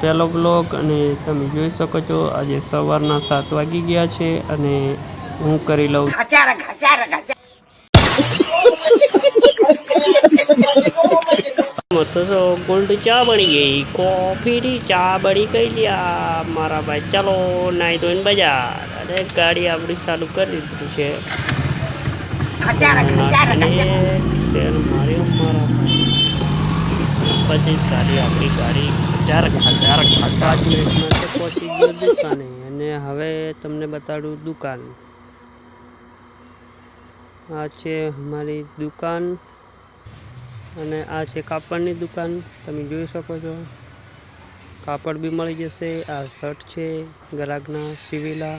પહેલો બ્લોગ અને તમે જોઈ શકો છો આજે સવારના 7 વાગી ગયા છે અને હું કરી લઉં તો ગોલ્ડ ચા બની ગઈ, કોફીની ચા બની ગઈ લ્યા મારા ભાઈ. ચાલો નાઈ ધોઈને બજાર અને ગાડી આપણી ચાલુ કરી દીધું છે. પછી સારી આપણી ગાડી 5 મિનિટમાં તો પહોંચી ગયો દુકાને. અને હવે તમને બતાડું દુકાન. આ છે અમારી દુકાન અને આ છે કાપડની દુકાન. તમે જોઈ શકો છો કાપડ બી મળી જશે. આ શર્ટ છે ગ્રાહકના સીવેલા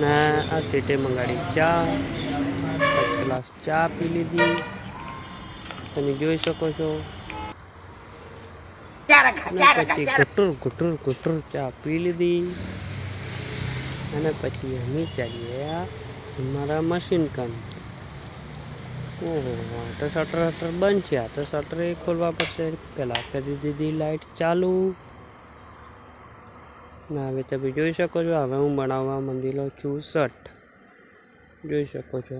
ને આ સેટે મંગાડી ચા, ફર્સ્ટ ક્લાસ ચા પી લીધી. તમે જોઈ શકો છો. પછી ઘુટુર ચા પી લીધી અને પછી અમે ચાલીએ અમારા મશીન કામ. ઓહો, તો શટર બંધ છે. આ તો શટર ખોલવા પડશે. પહેલાં કરી દીધી લાઇટ ચાલુ. ના હવે તમે જોઈ શકો છો. હવે હું બનાવવા માંડેલો છું શર્ટ. જોઈ શકો છો.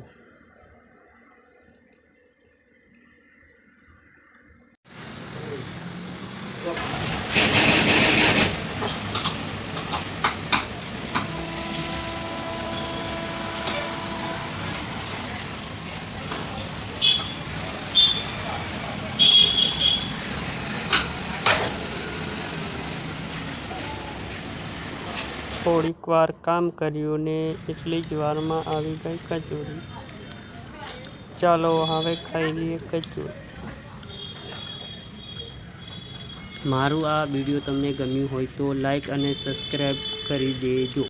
થોડીક વાર કામ કર્યું ને એટલી જ વારમાં આવી ગઈ કચોરી. ચાલો હવે ખાઈ લઈએ કચોરી. મારું આ વિડીયો તમને ગમ્યું હોય તો લાઈક અને સબસ્ક્રાઈબ કરી દેજો.